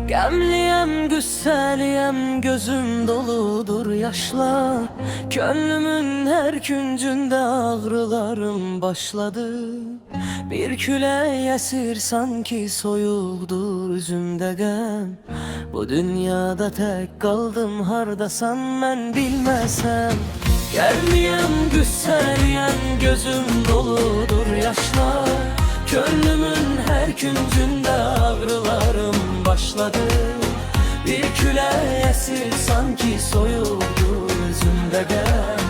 Qəmliyəm, qüssəliyəm, gözüm doludur yaşla. Könlümün her küncündə ağrılarım başladı. Bir külək əsir sanki soyuqdur üzümdə qəm. Bu dünyada tək qaldım, hardasan mən bilməsəm. Gəlmiyəm, qüssəliyəm, gözüm doludur yaşla. Könlümün her küncündə ağrılarım başladı. Bir külək əsir sanki soyuqdur üzümdə qəm.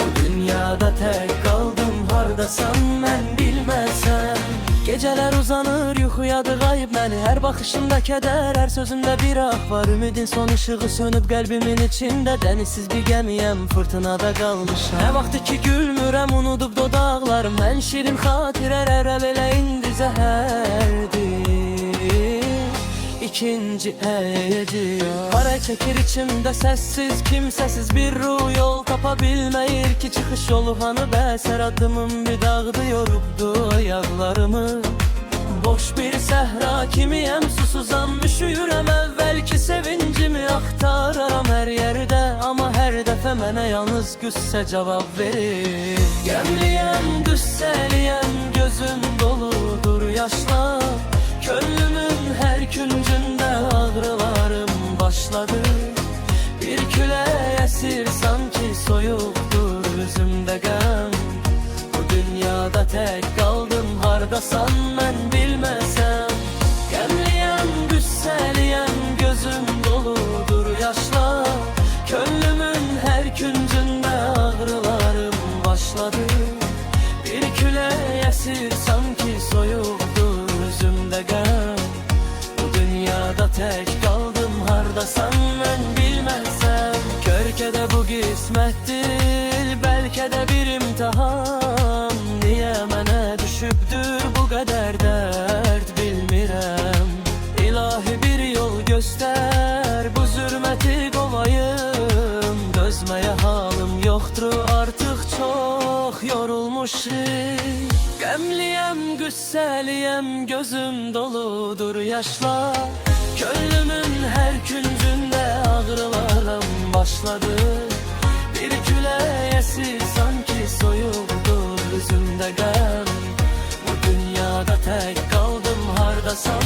Bu dünyada tək qaldım, hardasan mən bilməsəm. Geceler uzanır, yuxuyadı qayıb məni. Hər baxışımda kədər, hər sözümdə bir ah var. Ümidin son ışığı sönüb qəlbimin içində. Dənizsiz bir gəmiyəm, fırtınada qalmışam. Nə vaxtı ki gülmürəm, unudub dodaqlarım. Ən şirin xatirələrə belə indi zəhərdir. İkinci həyəciyəm. Para çəkir içimdə səssiz, kimsəsiz bir ruh yol tapa bilməyir ki çıxış yolu hanı bəsər addımım bir dağdı yorubdu ayaqlarımı. Boş bir səhra kimiyəm, susuzam, üşüyürəm əvvəlki sevincimi axtararam hər yerdə. Amma hər dəfə mənə yalnız qüssə cavab verir. Qəmliyəm, qüssəliyəm, gözüm doludur yaşla. Könlümün her küncündə ağrılarım başladı. Bir külək əsir sanki soyuqdur üzümdə qəm. Bu dünyada tək qaldım, hardasan mən bilməsəm. Qəmliyəm, qüssəliyəm, gözüm doludur yaşla. Könlümün her küncündə ağrılarım başladı. Bir külək əsir sanki soyuqdur üzümdə qəm. Bu dünyada tək qaldım, hardasan mən bilməsəm. Körkədə bu qismətdir, bəlkə də bir imtihan. Niyə mənə düşübdür bu qədər dərd bilmirəm. İlahi bir yol göstər, bu zülməti qovayım. Dözməyə halım yoxdur, artıq çox yorulmuşum. Qəmliyəm, qüssəliyəm, gözüm doludur yaşla. Könlümün her küncündə ağrılarım başladı. Bir külək əsir sanki soyuqdur üzümdə qəm. Bu dünyada tək qaldım, hardasan